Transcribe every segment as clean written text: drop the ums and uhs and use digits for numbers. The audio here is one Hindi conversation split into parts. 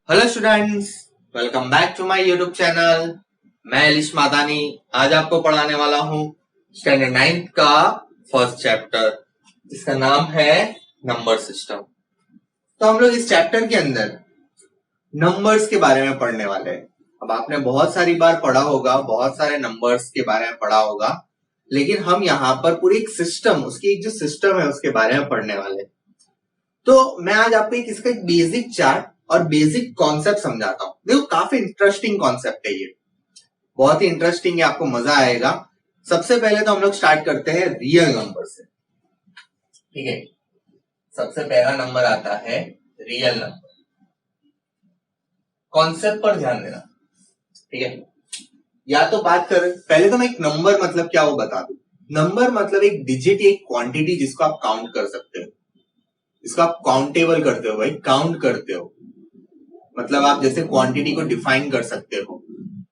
Hello students, welcome back to my YouTube channel. मैं एलिश मादानी आज आपको पढ़ाने वाला हूं स्टैंडर्ड 9th का फर्स्ट चैप्टर, जिसका नाम है नंबर सिस्टम। तो हम लोग इस चैप्टर के अंदर नंबर्स के बारे में पढ़ने वाले हैं। अब आपने बहुत सारी बार पढ़ा होगा, बहुत सारे नंबर्स के बारे में पढ़ा होगा, लेकिन हम यहाँ पर पूरी एक सिस्टम, उसकी एक जो सिस्टम है उसके बारे में पढ़ने वाले हैं। तो मैं आज आपको इसका एक बेसिक चार्ट और बेसिक कॉन्सेप्ट समझाता हूं। देखो, काफी इंटरेस्टिंग कॉन्सेप्ट है ये, बहुत ही इंटरेस्टिंग है, आपको मजा आएगा। सबसे पहले तो हम लोग स्टार्ट करते हैं रियल नंबर से। ठीक है, सबसे पहला नंबर आता है रियल नंबर। कॉन्सेप्ट पर ध्यान देना, ठीक है। या तो बात करें, पहले तो मैं एक नंबर मतलब क्या वो बता दूं। नंबर मतलब एक डिजिट, एक क्वांटिटी जिसको आप काउंट कर सकते हो, इसको आप काउंटेबल करते हो, भाई काउंट करते हो। मतलब आप जैसे क्वांटिटी को डिफाइन कर सकते हो,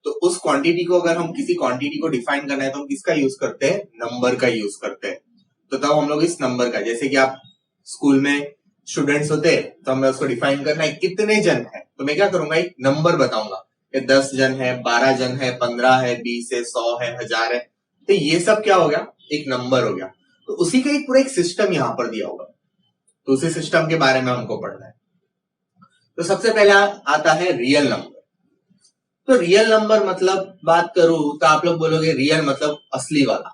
तो उस क्वांटिटी को, अगर हम किसी क्वांटिटी को डिफाइन करना है तो हम किसका यूज करते हैं? नंबर का यूज करते हैं। तो तब हम लोग इस नंबर का, जैसे कि आप स्कूल में स्टूडेंट्स होते हैं तो हमें उसको डिफाइन करना है कितने जन है, तो मैं क्या करूंगा, एक नंबर बताऊंगा कि 10 जन है, 12 जन है, 15 है, 20 है, 100 है, 1000 है। तो ये सब क्या हो गया? एक नंबर हो गया। तो उसी का एक पूरा एक सिस्टम यहां पर दिया होगा, तो उसी सिस्टम के बारे में हमको पढ़ना है। तो सबसे पहला आता है रियल नंबर। तो रियल नंबर मतलब बात करूं तो आप लोग बोलोगे रियल मतलब असली वाला।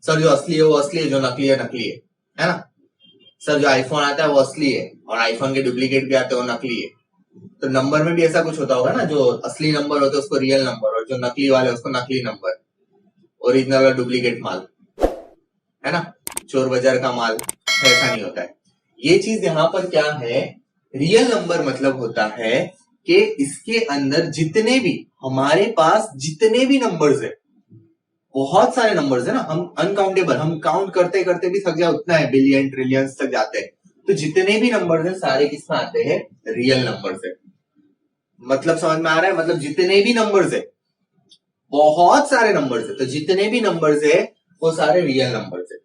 सर जो असली है वो असली है, जो नकली है नकली है ना। सर जो आईफोन आता है वो असली है और आईफोन के डुप्लीकेट भी आते हैं वो नकली है। तो नंबर में भी ऐसा कुछ होता होगा ना, जो असली नंबर होता है उसको रियल नंबर और जो नकली वाले उसको नकली नंबर, ओरिजिनल और डुप्लीकेट माल, है ना, चोर बाजार का माल। ऐसा नहीं होता है। ये चीज यहां पर क्या है, रियल नंबर मतलब होता है कि इसके अंदर जितने भी हमारे पास जितने भी नंबर्स है, बहुत सारे नंबर्स है ना, हम अनकाउंटेबल, हम काउंट करते करते भी थक जाए, उतना है, बिलियन ट्रिलियन तक जाते हैं। तो जितने भी नंबर्स है सारे किसमें आते हैं? रियल नंबर से। मतलब समझ में आ रहा है? मतलब जितने भी नंबर्स है, बहुत सारे नंबर्स है, तो जितने भी नंबर्स है वो सारे रियल नंबर्स है।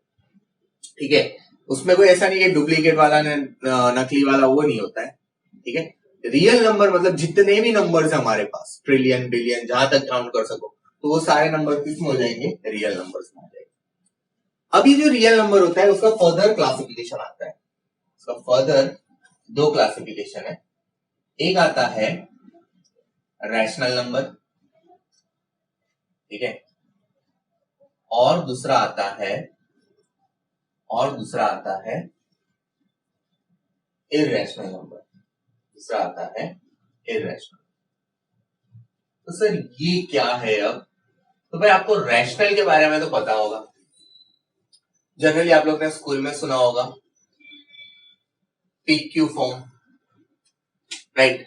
ठीक है, उसमें कोई ऐसा नहीं है डुप्लीकेट वाला नकली वाला, वो नहीं होता है। ठीक है, रियल नंबर मतलब जितने भी नंबर्स है हमारे पास, ट्रिलियन बिलियन जहां तक काउंट कर सको, तो वो सारे नंबर किसमें हो जाएंगे? रियल नंबर्स में आ जाएंगे। अभी जो रियल नंबर होता है उसका फर्दर क्लासिफिकेशन आता है। उसका फर्दर दो क्लासिफिकेशन है। एक आता है रैशनल नंबर, ठीक है, और दूसरा आता है इररेशनल नंबर। दूसरा आता है इररेशनल। तो सर ये क्या है? अब तो भाई आपको रैशनल के बारे में तो पता होगा, जनरली आप लोग ने स्कूल में सुना होगा PQ form, right.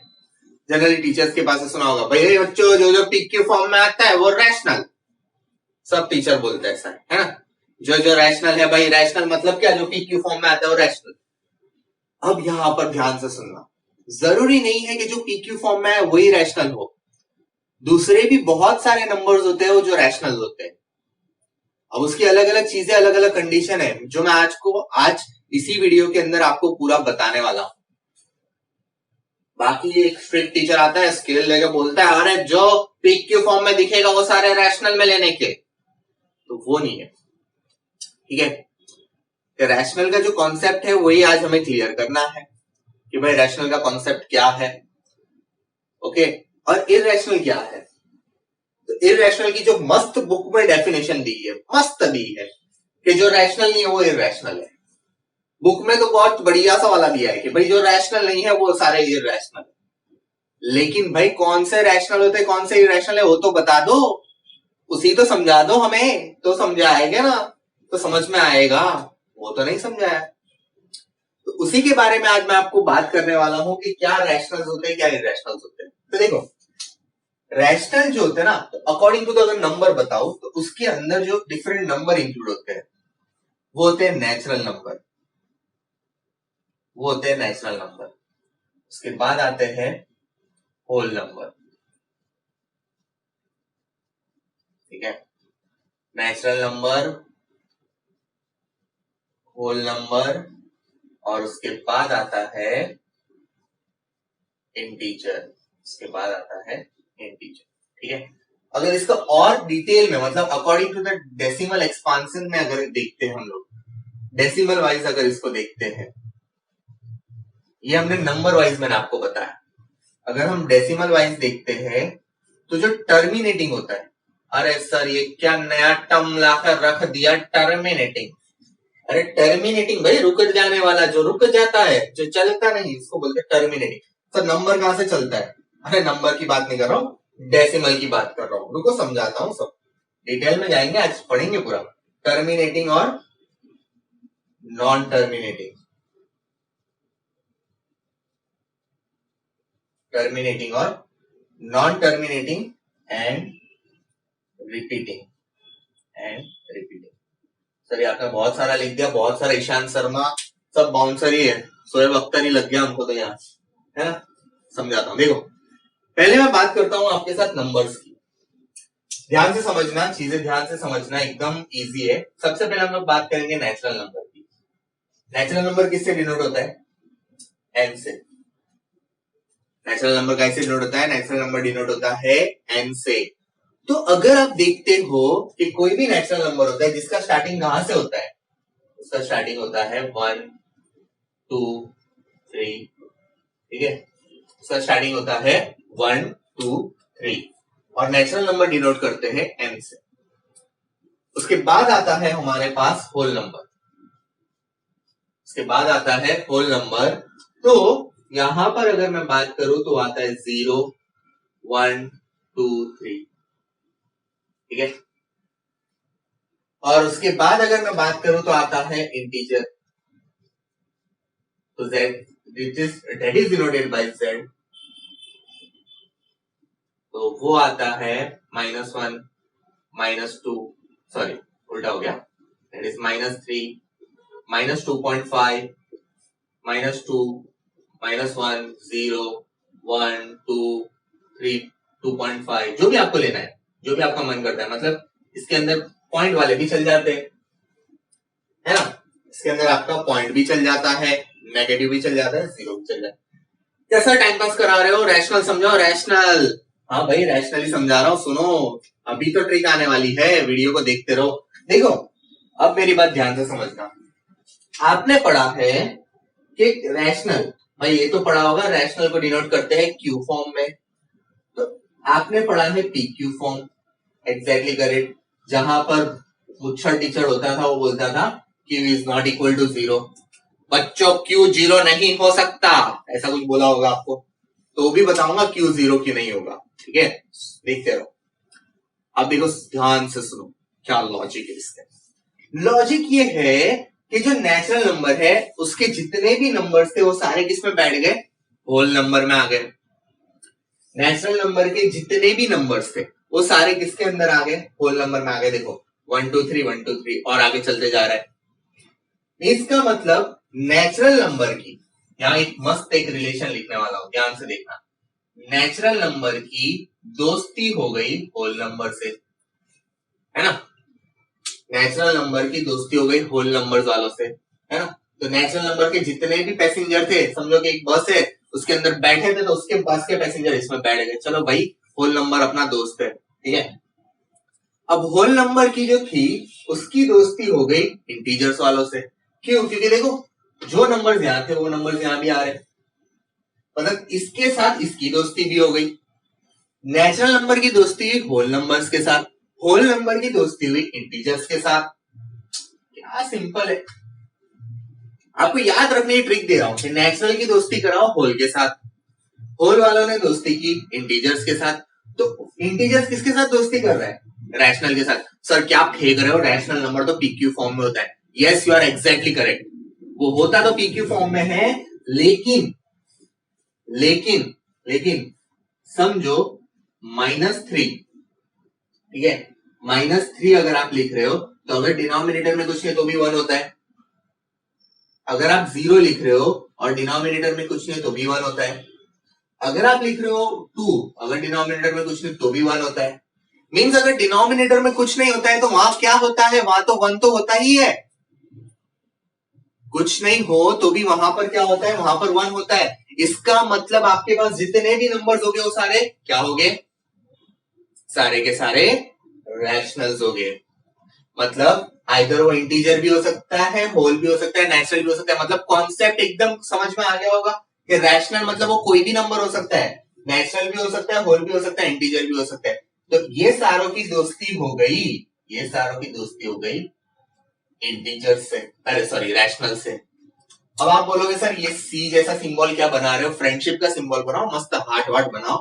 Generally teachers के पास से सुना होगा, भाई बच्चों जो जो PQ फॉर्म में आता है वो रैशनल। सब टीचर बोलते हैं ऐसा, है ना, जो जो रैशनल है भाई, रैशनल मतलब क्या? जो PQ फॉर्म में आता है वो रैशनल। अब यहां पर ध्यान से सुनना, जरूरी नहीं है कि जो PQ फॉर्म में है वही रैशनल हो। दूसरे भी बहुत सारे नंबर्स होते हैं वो जो रैशनल होते हैं। अब उसकी अलग अलग चीजें, अलग अलग कंडीशन है, जो मैं आज इसी वीडियो के अंदर आपको पूरा बताने वाला हूं। बाकी एक स्ट्रिक्ट टीचर आता है, स्केल लेके बोलता है अरे जो PQ फॉर्म में दिखेगा वो सारे रैशनल में लेने के, तो वो नहीं है। ठीक है, रैशनल का जो कॉन्सेप्ट है वही आज हमें क्लियर करना है कि भाई रैशनल का कॉन्सेप्ट क्या है। ओके, और इररेशनल क्या है? तो इररेशनल की जो मस्त बुक में डेफिनेशन दी है, मस्त दी है कि जो रैशनल नहीं है वो इररेशनल है। बुक में तो बहुत बढ़िया सा वाला दिया है कि भाई जो रैशनल नहीं है वो सारे इररेशनल है। लेकिन भाई कौन से रैशनल होते हैं, कौन से इररेशनल है, वो तो बता दो, उसी तो समझा दो हमें, तो समझाएगा ना, तो समझ में आएगा। वो तो नहीं समझाया, तो उसी के बारे में आज मैं आपको बात करने वाला हूं कि क्या रैशनल्स होते हैं, क्या इररेशनल्स होते हैं। तो देखो, रैशनल जो होते हैं ना, तो अकॉर्डिंग टू द अगर नंबर बताओ तो उसके अंदर जो डिफरेंट नंबर इंक्लूड होते हैं वो होते हैं नेचुरल नंबर, वो होते हैं नेचुरल नंबर। उसके बाद आते हैं होल नंबर। ठीक है, नेचुरल नंबर, होल नंबर, और उसके बाद आता है इंटीजर। उसके बाद आता है इंटीजर। ठीक है, अगर इसका और डिटेल में मतलब according to the decimal expansion में अगर देखते हैं हम लोग, डेसिमल वाइज अगर इसको देखते हैं, ये हमने नंबर वाइज मैंने आपको बताया, अगर हम डेसिमल वाइज देखते हैं तो जो टर्मिनेटिंग होता है, अरे सर ये क्या नया टर्म लाकर रख दिया, टर्मिनेटिंग। अरे टर्मिनेटिंग भाई रुक जाने वाला, जो रुक जाता है, जो चलता नहीं, इसको बोलते हैं टर्मिनेटिंग। सर नंबर कहां से चलता है? अरे नंबर की बात नहीं कर रहा हूं, डेसिमल की बात कर रहा हूं। रुको समझाता हूं, सब डिटेल में जाएंगे, आज पढ़ेंगे पूरा टर्मिनेटिंग और नॉन टर्मिनेटिंग। टर्मिनेटिंग और non terminating and repeating sir ये आपने बहुत सारा लिख दिया, बहुत सारा ईशान शर्मा सब बाउंसर ही है, शोएब अख्तर ही लग गया हमको तो यहाँ, है ना। समझाता हूं, देखो पहले मैं बात करता हूं आपके साथ नंबर्स की। ध्यान से समझना, चीजें ध्यान से समझना, एकदम इजी है। सबसे पहले हम लोग बात करेंगे नेचुरल नंबर की। नेचुरल नंबर किससे डिनोट होता है? एन से। नेचुरल नंबर कैसे डिनोट होता है? नेचुरल नंबर डिनोट होता है एन से। तो अगर आप देखते हो कि कोई भी नेचुरल नंबर होता है जिसका स्टार्टिंग कहां से होता है, उसका स्टार्टिंग होता है 1 2 3, ठीक है, उसका स्टार्टिंग होता है 1 2 3 और नेचुरल नंबर डिनोट करते हैं एन से। उसके बाद आता है हमारे पास होल नंबर, उसके बाद आता है होल नंबर। तो यहां पर अगर मैं बात करूं तो आता है 0 1 2 3, ठीक है। और उसके बाद अगर मैं बात करूं तो आता है इंटीजर, तो that is denoted by z, तो वो आता है -1 -2, सॉरी उल्टा हो गया, that is -3 -2.5 -2 -1 0 1 2 3 2.5, जो भी आपको लेना है, जो भी आपका मन करता है। मतलब इसके अंदर पॉइंट वाले भी चल जाते हैं, है ना, इसके अंदर आपका पॉइंट भी चल जाता है, नेगेटिव भी चल जाता है, जीरो भी चल जाता है। कैसा टाइम पास करा रहे हो? रैशनल समझाओ, रैशनल। हाँ भाई रैशनल ही समझा रहा हूं, सुनो अभी तो ट्रिक आने वाली है, वीडियो को देखते रहो। देखो अब मेरी बात ध्यान से समझना, आपने पढ़ा है कि रैशनल, भाई ये तो पढ़ा होगा, रैशनल को डिनोट करते हैं क्यू फॉर्म में, तो आपने पढ़ा है P Q form, exactly correct. जहां पर मुच्छर टीचर होता था वो बोलता था Q is not equal to 0, बच्चों Q 0 नहीं हो सकता, ऐसा कुछ बोला होगा आपको, तो भी बताऊंगा Q 0 क्यों नहीं होगा, ठीक है, देखते रहो। अब देखो ध्यान से सुनो क्या लॉजिक है इसका। लॉजिक ये है कि जो नेचुरल नंबर है उसके जितने भी नंबर्स थे वो सारे किस में बैठ गए? होल नंबर में आ गए। नेचुरल नंबर के जितने भी नंबर्स थे वो सारे किसके अंदर आ गए? होल नंबर में आ गए। देखो 1 2 3 1 2 3 और आगे चलते जा रहा है। इसका मतलब नेचुरल नंबर की, यहां एक मस्त एक रिलेशन लिखने वाला हूं, ध्यान से देखना। नेचुरल नंबर की दोस्ती हो गई होल नंबर से, है ना, नेचुरल नंबर की दोस्ती हो गई होल नंबर वालों से, है ना। तो नेचुरल नंबर के जितने भी पैसेंजर थे, समझो कि एक बस है उसके अंदर बैठे थे, तो उसके बस के पैसेंजर इसमें बैठ गए, चलो भाई होल नंबर अपना दोस्त है, ठीक है। अब होल नंबर की जो थी उसकी दोस्ती हो गई इंटीजर्स वालों से, क्यों? क्योंकि देखो जो नंबर यहां थे वो नंबर यहां भी आ रहे, मतलब इसके साथ इसकी दोस्ती भी हो गई। नेचुरल नंबर की दोस्ती हुई होल नंबर्स के साथ, होल नंबर की दोस्ती हुई इंटीजर्स के साथ। क्या सिंपल है, आपको याद रखने की ट्रिक दे रहा हूं कि नेचुरल की दोस्ती कराओ होल के साथ, होल वालों ने दोस्ती की इंटीजर्स के साथ, तो इंटीजर्स किसके साथ दोस्ती कर रहा है? रैशनल के साथ। सर क्या फेंक रहे हो, रैशनल नंबर तो पीक्यू फॉर्म में होता है। Yes you are exactly correct, वो होता तो पीक्यू फॉर्म में है, लेकिन लेकिन लेकिन समझो -3, ठीक है, -3 अगर आप लिख रहे हो तो अगर डिनोमिनेटर में कुछ नहीं तो भी 1 होता है। अगर आप 0 लिख रहे हो और डिनोमिनेटर में कुछ नहीं तो भी 1 होता है। अगर आप लिख रहे हो 2, अगर डिनोमिनेटर में कुछ नहीं तो भी 1 होता है। मीन्स अगर डिनोमिनेटर में कुछ नहीं होता है तो वहां क्या होता है? वहां तो 1 तो होता ही है, कुछ नहीं हो तो भी वहां पर क्या होता है, वहां पर 1 होता है। इसका मतलब आपके पास जितने भी नंबर्स हो गए वो सारे क्या हो गए, सारे के सारे रैशनल्स हो गए। मतलब आइदर वो इंटीजर भी हो सकता है, होल भी हो सकता है, नेचुरल भी हो सकता है। मतलब कॉन्सेप्ट एकदम समझ में आ गया होगा कि रैशनल मतलब वो कोई भी नंबर हो सकता है, नेचुरल भी हो सकता है, होल भी हो सकता है, इंटीजर भी हो सकता है। तो ये सारों की दोस्ती हो गई, ये सारों की दोस्ती हो गई इंटीजर से, अरे सॉरी रैशनल से। अब आप बोलोगे सर ये सी जैसा सिंबल क्या बना रहे हो, फ्रेंडशिप का सिंबल बनाओ, मस्त हार्ट वार्ट बनाओ।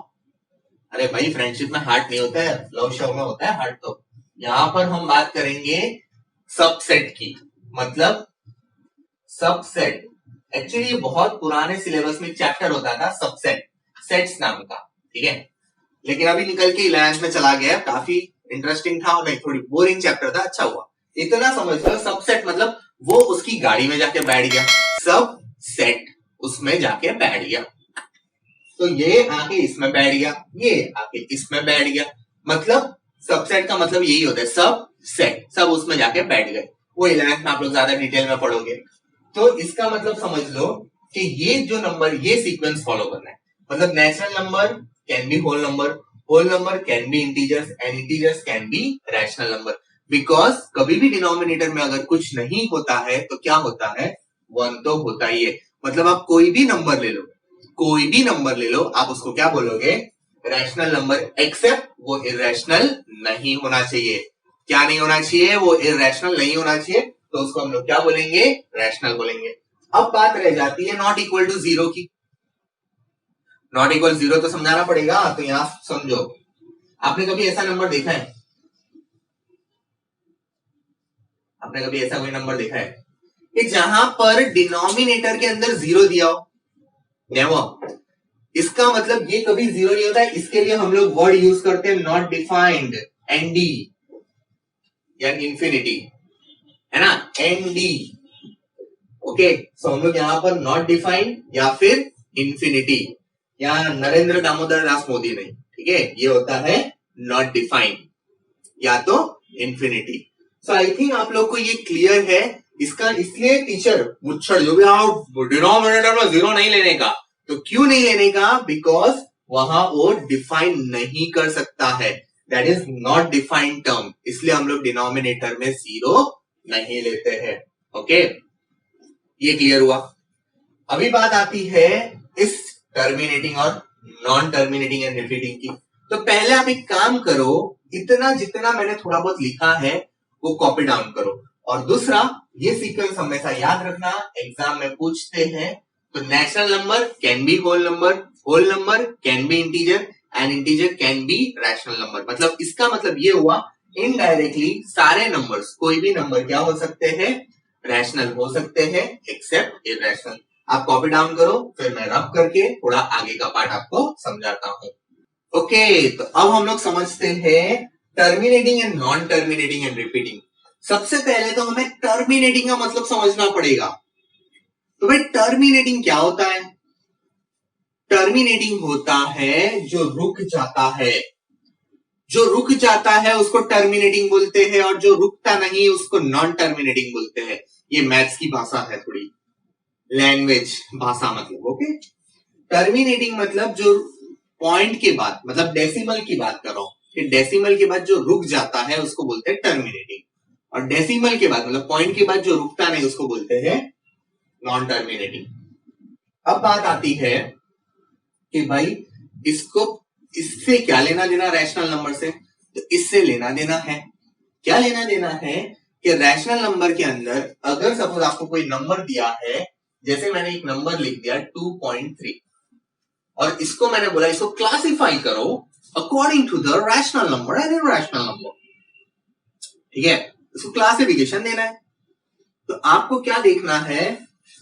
अरे भाई फ्रेंडशिप में हार्ट नहीं होता है, लव शो में होता है हार्ट। तो यहां पर हम बात करेंगे सबसेट की, मतलब सबसेट। एक्चुअली ये बहुत पुराने सिलेबस में चैप्टर होता था सबसेट, सेट्स नाम का, ठीक है। लेकिन अभी निकल के 11th में चला गया, काफी इंटरेस्टिंग था और नहीं थोड़ी बोरिंग चैप्टर था, अच्छा हुआ। इतना समझ लो सबसेट मतलब वो उसकी गाड़ी में जाके बैठ गया, सब सेट उसमें जाके बैठ गया। तो ये आके इसमें बैठ गया, ये आके इसमें बैठ गया। मतलब सबसेट का मतलब यही होता है, सब सेट सब उसमें जाके बैठ गए। वो 11th में आप लोग ज्यादा डिटेल में पढ़ोगे। तो इसका मतलब समझ लो कि ये जो नंबर, ये सीक्वेंस फॉलो करना है। मतलब natural number can be whole number can be integers and integers can be rational number. Because कभी भी डिनोमिनेटर में अगर कुछ नहीं होता है तो क्या होता है, 1 तो होता ही है। मतलब आप कोई भी नंबर ले लो, कोई भी नंबर ले लो, आप उसको क्या बोलोगे, रैशनल नंबर, एक्सेप्ट वो इररेशनल नहीं होना चाहिए। क्या नहीं होना चाहिए, वो इररेशनल नहीं होना चाहिए, तो उसको हम लोग क्या बोलेंगे, रैशनल बोलेंगे। अब बात रह जाती है नॉट इक्वल टू 0 की। नॉट इक्वल 0 तो समझाना पड़ेगा, तो यहां समझो, आपने कभी ऐसा नंबर देखा है, आपने कभी ऐसा कोई नंबर देखा है कि जहां पर डिनोमिनेटर के अंदर 0 दिया हो, नेवर। इसका मतलब ये कभी 0 नहीं होता है। इसके लिए हम लोग वर्ड यूज करते हैं नॉट डिफाइंड, एनडी या इंफिनिटी, है ना, एनडी। ओके, सो हम लोग यहां पर नॉट डिफाइंड या फिर इंफिनिटी, या नरेंद्र दामोदर दास मोदी नहीं, ठीक है, ये होता है नॉट डिफाइंड या तो इंफिनिटी। सो आई थिंक आप लोग को ये क्लियर है। इसका इसलिए टीचर मुच्छड़ जो भी आओ डिनोमिनेटर में 0 नहीं लेने का, तो क्यों नहीं लेने का, बिकॉज वहां वो डिफाइन नहीं कर सकता है, that is not defined term, इसलिए हम लोग डिनोमिनेटर में 0 नहीं लेते हैं। ओके, ये क्लियर हुआ। अभी बात आती है इस टर्मिनेटिंग और नॉन टर्मिनेटिंग एंड रिपीटिंग की। तो पहले आप एक काम करो, इतना जितना मैंने थोड़ा बहुत लिखा है वो कॉपी डाउन करो, और दूसरा ये सीक्वेंस हमेशा याद रखना, एग्जाम में पूछते हैं। तो natural number can be whole number can be integer and integer can be rational number. मतलब इसका मतलब ये हुआ इनडायरेक्टली सारे नंबर्स, कोई भी नंबर क्या हो सकते हैं, रैशनल हो सकते हैं एक्सेप्ट इररेशनल। आप कॉपी डाउन करो, फिर मैं रब करके थोड़ा आगे का पार्ट आपको समझाता हूं। ओके, तो अब हम लोग समझते हैं terminating and non terminating and repeating. सबसे पहले तो हमें टर्मिनेटिंग का मतलब समझना पड़ेगा। तो भाई टर्मिनेटिंग क्या होता है, टर्मिनेटिंग होता है जो रुक जाता है, जो रुक जाता है उसको टर्मिनेटिंग बोलते हैं, और जो रुकता नहीं उसको नॉन टर्मिनेटिंग बोलते हैं। ये मैथ्स की भाषा है, थोड़ी लैंग्वेज भाषा मतलब। ओके, टर्मिनेटिंग मतलब जो पॉइंट के बाद, मतलब डेसिमल की बात कर रहा हूं कि डेसिमल के बाद जो रुक जाता है उसको बोलते हैं टर्मिनेटिंग, और डेसिमल के बाद मतलब पॉइंट के बाद जो रुकता नहीं उसको बोलते हैं नॉन टर्मिनेटिंग। अब बात आती है कि भाई इसको, इससे क्या लेना देना रैशनल नंबर से, तो इससे लेना देना है, क्या लेना देना है कि रैशनल नंबर के अंदर अगर सपोज आपको कोई नंबर दिया है, जैसे मैंने एक नंबर लिख दिया 2.3, और इसको मैंने बोला इसको क्लासिफाई करो according to the rational number and irrational number, ठीक है, इसको क्लासिफिकेशन देना है। तो आपको क्या देखना है,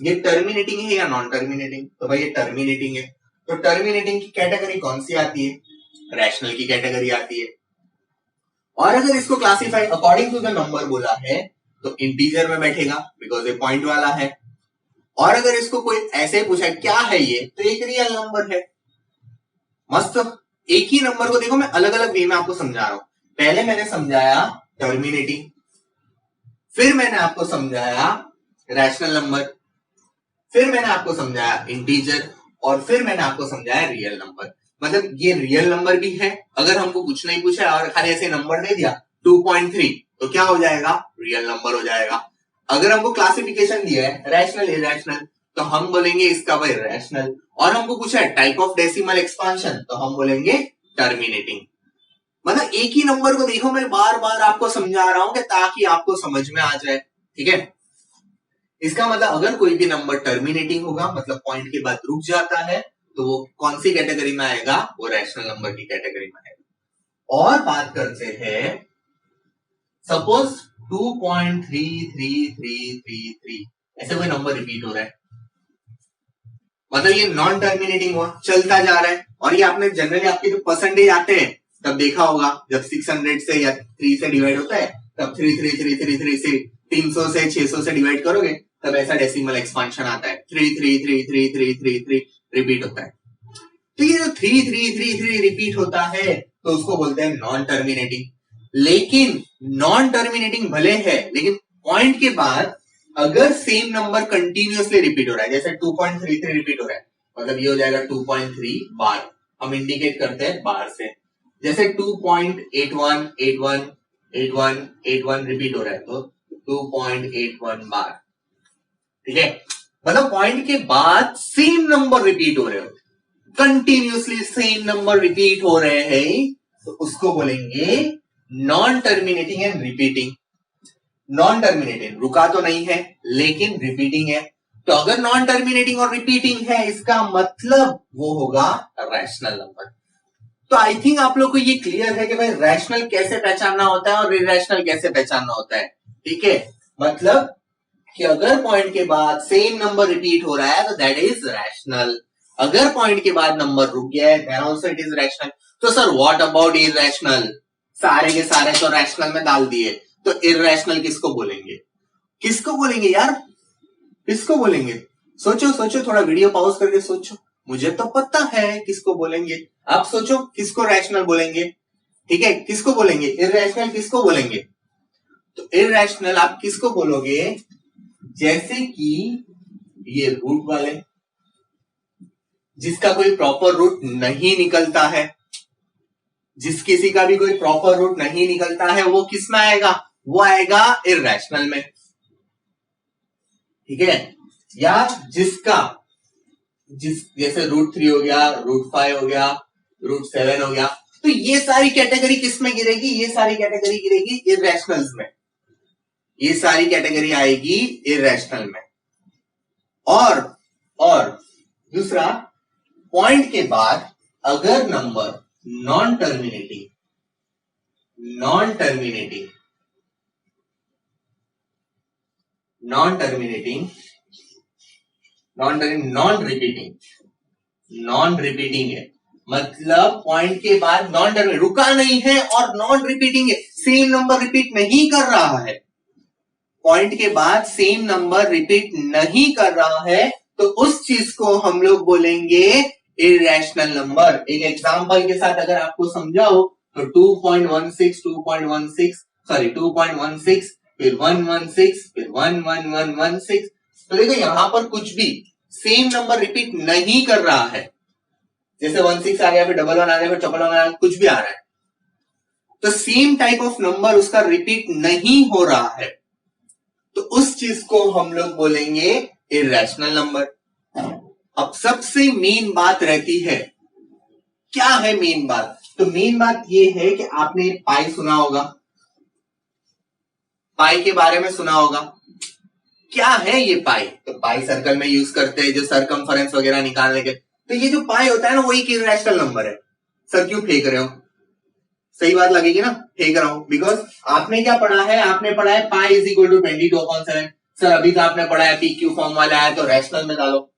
ये टर्मिनेटिंग है या नॉन टर्मिनेटिंग, तो भाई ये टर्मिनेटिंग है। तो टर्मिनेटिंग की कैटेगरी कौन सी आती है, रैशनल की कैटेगरी आती है। और अगर इसको classify according to the number बोला है तो इंटीजर में बैठेगा, बिकॉज ये पॉइंट वाला है। और अगर इसको कोई ऐसे पूछा क्या है ये, तो एक रियल नंबर है। मस्त, एक ही नंबर को देखो मैं अलग अलग वे में आपको समझा रहा हूं। पहले मैंने समझाया टर्मिनेटिंग, फिर मैंने आपको समझाया रैशनल नंबर, फिर मैंने आपको समझाया इंटीजर, और फिर मैंने आपको समझाया रियल नंबर। मतलब ये रियल नंबर भी है, अगर हमको कुछ नहीं पूछा और खाली ऐसे नंबर दे दिया 2.3 तो क्या हो जाएगा, रियल नंबर हो जाएगा। अगर हमको क्लासिफिकेशन दिया है रैशनल इरैशनल तो हम बोलेंगे इसका भाई रैशनल, और हमको पूछा है टाइप ऑफ डेसिमल एक्सपांशन तो हम बोलेंगे टर्मिनेटिंग। मतलब एक ही नंबर को देखो मैं बार बार आपको समझा रहा हूं कि ताकि आपको समझ में आ जाए, ठीक है। इसका मतलब अगर कोई भी नंबर टर्मिनेटिंग होगा मतलब पॉइंट के बाद रुक जाता है तो वो कौन सी कैटेगरी में आएगा, वो रैशनल नंबर की कैटेगरी में आएगा। और बात करते हैं सपोज 2.33333 ऐसे कोई नंबर रिपीट हो रहा है, मतलब ये नॉन टर्मिनेटिंग हुआ, चलता जा रहा है। और ये आपने जनरली आपके जो परसेंटेज आते हैं तब देखा होगा, जब 600 से या 3 से डिवाइड होता है तब 33333 से 300 से 600 से डिवाइड करोगे तब ऐसा डेसिमल एक्सपांशन आता है, 3333333 रिपीट होता है। तो ये जो 3333 रिपीट होता है तो उसको बोलते हैं नॉन टर्मिनेटिंग। लेकिन नॉन टर्मिनेटिंग भले है, लेकिन पॉइंट के बाद अगर सेम नंबर कंटिन्यूअसली रिपीट हो रहा है, जैसे 2.33 रिपीट हो रहा है मतलब ये हो जाएगा 2.3 बार, हम इंडिकेट करते हैं बार से। जैसे 2.81818181 रिपीट हो रहा है तो 2.81 बार, ठीक है। मतलब पॉइंट के बाद सेम नंबर रिपीट हो रहे हो, कंटिन्यूअसली सेम नंबर रिपीट हो रहे हैं तो उसको बोलेंगे non terminating and repeating. Non terminating रुका तो नहीं है लेकिन रिपीटिंग है, तो अगर नॉन टर्मिनेटिंग और रिपीटिंग है इसका मतलब वो होगा रैशनल नंबर। तो आई थिंक आप लोग को ये क्लियर है कि भाई रैशनल कैसे पहचानना होता है और इरैशनल कैसे पहचानना होता है, ठीक है। मतलब कि अगर पॉइंट के बाद सेम नंबर रिपीट हो रहा है तो दैट इज रैशनल, अगर पॉइंट के बाद नंबर रुक गया है then also it is rational. तो सर व्हाट अबाउट इरैशनल, सारे के सारे तो रैशनल में डाल दिए, तो इरैशनल किसको बोलेंगे, किसको बोलेंगे यार, किसको बोलेंगे? सोचो सोचो, थोड़ा वीडियो पॉज करके सोचो, मुझे तो पता है किसको बोलेंगे, आप सोचो किसको रैशनल बोलेंगे, ठीक है। किसको बोलेंगे इरैशनल, किसको बोलेंगे? तो इरैशनल आप किसको बोलोगे, जैसे कि ये रूट वाले जिसका कोई प्रॉपर रूट नहीं निकलता है, जिस किसी का भी कोई प्रॉपर रूट नहीं निकलता है वो किस में आएगा, वो आएगा इरैशनल में, ठीक है। या जिसका जैसे √3 हो गया, √5 हो गया, √7 हो गया, तो ये सारी कैटेगरी किस में गिरेगी, ये सारी कैटेगरी गिरेगी इरैशनल्स में, ये सारी कैटेगरी आएगी इरैशनल में। और दूसरा पॉइंट के बाद अगर number non terminating non repeating है, मतलब पॉइंट के बाद नॉन टर्मिनेटिंग रुका नहीं है और नॉन रिपीटिंग है, सेम नंबर रिपीट नहीं कर रहा है, पॉइंट के बाद सेम नंबर रिपीट नहीं कर रहा है तो उस चीज को हम लोग बोलेंगे इरैशनल नंबर। एक एग्जांपल के साथ अगर आपको समझाओ तो 2.16 फिर 116 फिर 11116, तो देखो यहां पर कुछ भी सेम नंबर रिपीट नहीं कर रहा है, जैसे 16 आ गया फिर 11 आ गया फिर 111 आ गया, कुछ भी आ रहा है, तो सेम टाइप ऑफ नंबर उसका रिपीट नहीं हो रहा है तो उस चीज को हम लोग बोलेंगे इरैशनल नंबर। अब सबसे मेन बात रहती है, क्या है मेन बात? तो मेन बात ये है कि आपने पाई सुना होगा, पाई के बारे में सुना होगा, क्या है ये पाई? तो पाई सर्कल में यूज करते हैं जो सरकमफरेंस वगैरह निकालने के, तो ये जो पाई होता है ना वो एक इरैशनल नंबर है। सर क्यों फेंक रहे हो, सही बात लगेगी ना, फेंक रहा हूं बिकॉज आपने क्या पढ़ा है, आपने पढ़ा है pi is equal to 22/7। Sir अभी तो आपने पढ़ा है पी क्यू फॉर्म वाला है तो रैशनल में डालो,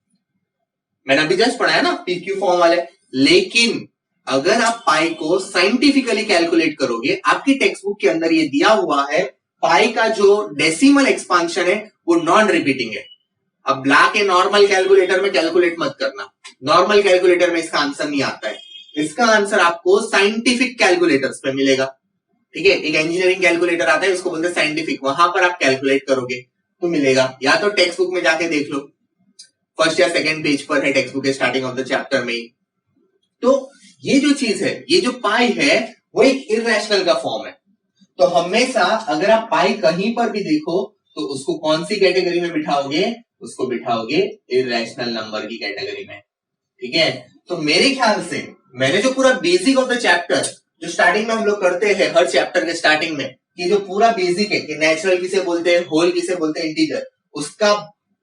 मैंने अभी जस्ट पढ़ा है ना पी क्यू फॉर्म वाले। लेकिन अगर आप पाई को साइंटिफिकली कैलकुलेट करोगे, आपकी टेक्स्ट बुक के अंदर ये दिया हुआ है पाई का जो डेसिमल एक्सपांशन है वो नॉन रिपीटिंग है। अब ब्लैक के नॉर्मल कैलकुलेटर में कैलकुलेट मत करना, नॉर्मल कैलकुलेटर में इसका आंसर नहीं आता है, इसका आंसर आपको साइंटिफिक कैलकुलेटर्स पे मिलेगा, ठीक है। एक इंजीनियरिंग कैलकुलेटर आता है उसको बोलते हैं साइंटिफिक, वहां पर आप कैलकुलेट करोगे तो मिलेगा, या तो टेक्स्ट बुक में जाके देख लो। फर्स्ट या सेकंड पेज पर है टेक्स्ट बुक के स्टार्टिंग ऑफ द चैप्टर में। तो ये जो चीज है, ये जो पाई है वो एक इररेशनल का फॉर्म है। तो हमेशा अगर आप पाई कहीं पर भी देखो तो उसको कौन सी कैटेगरी में बिठाओगे? उसको बिठाओगे इररेशनल नंबर की कैटेगरी में। ठीक है, तो मेरे ख्याल से मैंने जो पूरा बेसिक ऑफ द चैप्टर जो स्टार्टिंग में हम लोग करते हैं हर चैप्टर के स्टार्टिंग में, ये जो पूरा बेसिक है कि नेचुरल किसे बोलते हैं, होल किसे बोलते हैं, इंटीजर,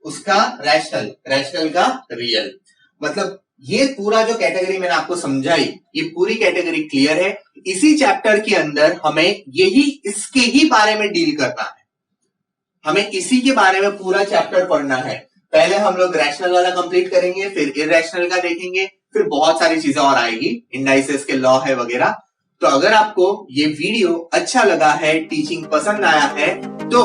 उसका रैशनल का रियल, मतलब ये पूरा जो कैटेगरी मैंने आपको समझाई, ये पूरी कैटेगरी क्लियर है। इसी चैप्टर के अंदर हमें इसके ही बारे में डील करना है, हमें इसी के बारे में पूरा चैप्टर पढ़ना है। पहले हम लोग रैशनल वाला कंप्लीट करेंगे, फिर इररेशनल का देखेंगे, फिर बहुत सारी चीजें और आएगी, इंडाइसेस के लॉ है वगैरह। तो अगर आपको ये वीडियो अच्छा लगा है, टीचिंग पसंद आया है, तो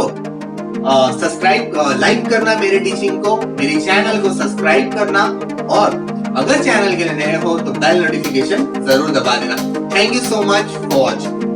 सब्सक्राइब लाइक करना मेरे टीचिंग को, मेरे चैनल को सब्सक्राइब करना, और अगर चैनल के लिए नए हो तो बेल नोटिफिकेशन जरूर दबा देना। Thank you so much for watching.